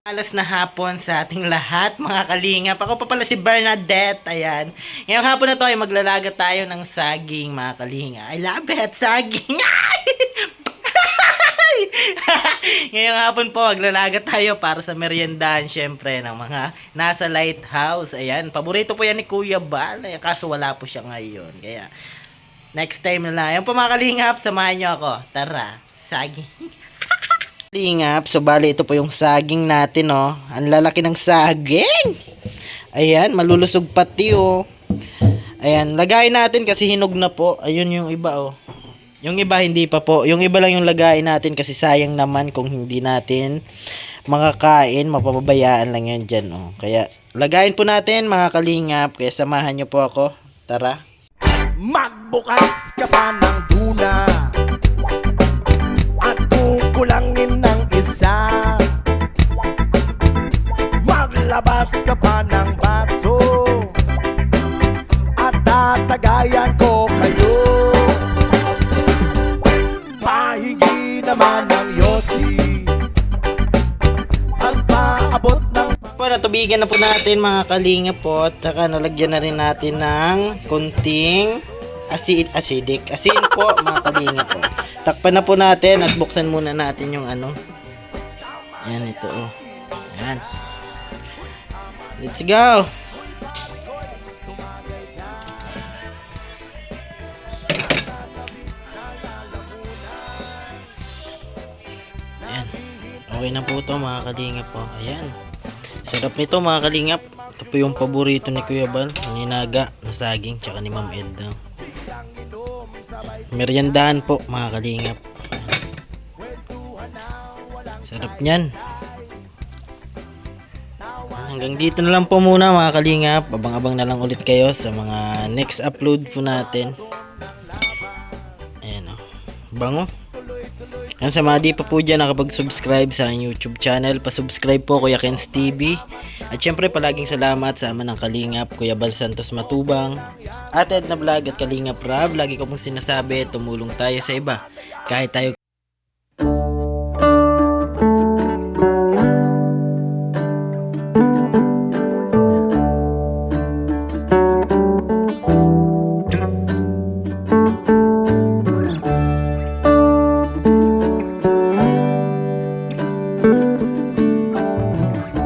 Alas na hapon sa ating lahat, mga kalingap. Ako pa pala si Bernadette. Ayan. Ngayong hapon na to ay maglalaga tayo ng saging, mga kalingap. I love it, saging. Ngayong hapon po, maglalaga tayo para sa meriendahan, syempre, ng mga nasa lighthouse. Ayan. Paborito po yan ni Kuya Bal. Kaso wala po siya ngayon. Kaya, next time na lang. Ayan po, mga kalingap, samahan nyo ako. Tara, saging. Lingap, so bali ito po yung saging natin, oh. Ang lalaki ng saging. Ayan, malulusog pati, oh. Ayan, lagayin natin kasi hinog na po. Ayun yung iba, oh. Yung iba hindi pa po. Yung iba lang yung lagayin natin kasi sayang naman kung hindi natin makakain, mapapabayaan lang yan dyan, oh. Kaya lagayin po natin, mga kalingap. Kaya samahan nyo po ako. Tara. Magbukas ka pa ng tuna at kukulangin ng isa. Maglabas ka pa ng baso at tatagayan ko kayo. Pahingi naman ng yosi at paabot ng Po, natubigan na po natin, mga kalingap po. At saka nalagyan na rin natin ng kunting acidic asin po, mga kalingap po. Takpan na po natin at buksan muna natin yung ano. Ayan, ito, oh. Ayan. Let's go! Ayan. Okay na po ito, mga kalingap po. Ayan. Sarap nito, mga kalingap. Ito po yung paborito ni Kuya Bal. Ang hinaga na saging, tsaka ni Ma'am Edda. Meriendahan po, mga kalingap. Sarap niyan. Hanggang dito na lang po muna, mga kalingap. Abang-abang na lang ulit kayo sa mga next upload po natin. Ayan, oh. Bango. Yan, sa mga di pa po dyan nakapag-subscribe sa aking YouTube channel, pasubscribe po, Kuya Ken's TV. At syempre palaging salamat sa ama ng Kalingap, Kuya Bal Santos Matubang, Ate Edna Vlog at Kalingap Rab. Lagi ko pong sinasabi, tumulong tayo sa iba kahit tayo